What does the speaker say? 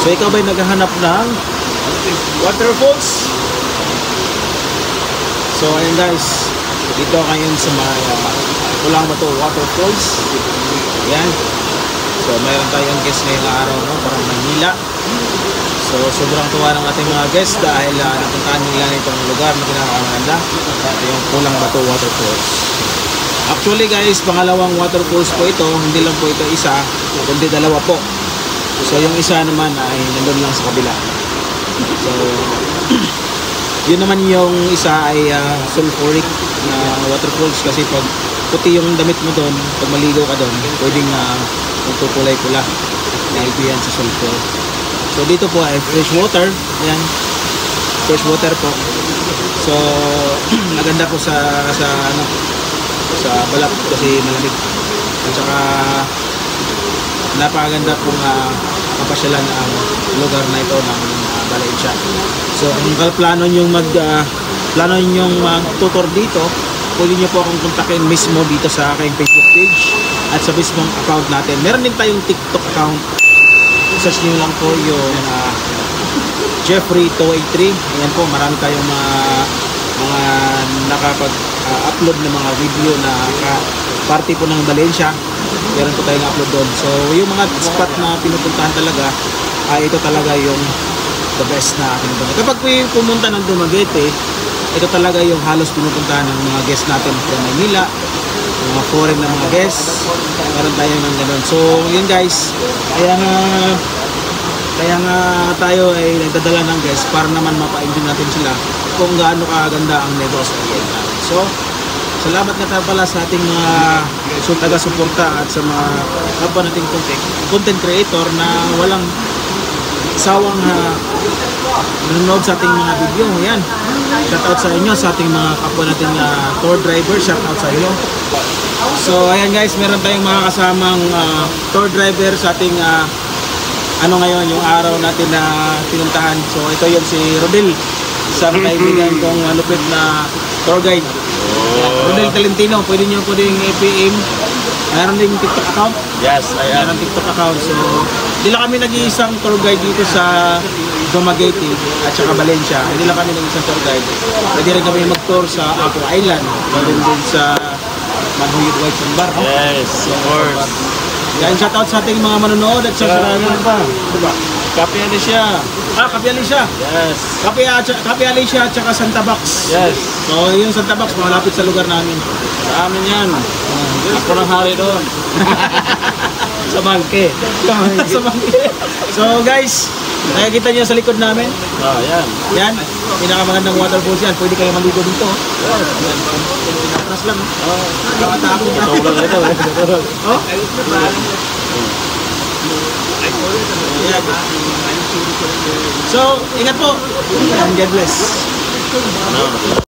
So ikaw ba'y naghahanap ng waterfalls? So ayun guys, dito ngayon sa mga Pulang Bato Waterfalls. Ayan. So mayroon tayong guest ngayong araw, no? Parang Manila. So sobrang tuwa ng ating mga guests dahil napuntahan nila itong lugar na pinakamaganda, yung Pulang Bato Waterfalls. Actually guys, pangalawang waterfalls po ito, hindi lang po ito isa, kundi dalawa po. So yung isa naman ay nandun lang sa kabila. So yun naman yung isa ay sulfuric na waterfalls, kasi pag puti yung damit mo doon, pag maligo ka doon, pwedeng magtukulay pula dahil yan sa sulfur. So dito po ay fresh water. Ayan, fresh water po. So maganda po sa balat kasi malamig. At saka napakaganda pong kapasyalan ang lugar na ito ng Valencia. So kung plano nyo mag-tutor dito, pwede nyo po akong kontakin mismo dito sa aking Facebook page at sa mismong account natin. Meron din tayong TikTok account. Search nyo lang po yung Jeffrey283. Ayan po, marami tayong mga nakapag-upload ng mga video na party po ng Valencia. Meron po tayong upload doon. So yung mga spot na pinupuntahan talaga, ito talaga yung the best na pinupuntahan. Kapag pumunta ng Dumaguete, ito talaga yung halos pinupuntahan ng mga guests natin from Manila, mga foreign na mga guests. Meron tayo ng ganun. So yun guys, kaya nga tayo ay nagdadala ng guests para naman mapa-enjoy natin sila kung gaano kaganda ang negosyo natin. So salamat nga tayo pala sa ating mga taga-suporta at sa mga kapwa nating content creator na walang sawang nanonood sa ating mga video. Yan, shout out sa inyo, sa ating mga kapwa nating tour driver, shout out sa inyo. So ayan guys, meron tayong mga kasamang tour driver sa ating ngayon, yung araw natin na pinuntahan. So ito yun si Rodel, isang kaibigan kong malupit na tour guide. Rodel Talentino, pwede nyo i-PM. Mayroon din TikTok account? Yes, I am. Mayroon TikTok account. So hindi lang kami nag-iisang tour guide dito sa Dumaguete at saka Valencia. Hindi lang kami nag-iisang tour guide. Pwede rin kami mag-tour sa Apo Island, pwede din sa Manhuyod White Sandbar. Yes, of course. Yan, shout out sa ating mga manonood at sa sarang pa. Diba? Cape Alicia. Cape Alicia. Yes. Cape Alicia at saka Santa Box. Yes. So yung Santa Box, malapit sa lugar namin. Sa amin yan. Ako ng hari doon. Sa Bangke. Sa Bangke. So guys, nakikita nyo sa likod namin. Yan. Yan, pinakamagandang waterfalls yan. Pwede kayo maligo dito. Yan, pinatras lang. Nakatako na. Tulog ito. Oh? So, ingat po. And God bless.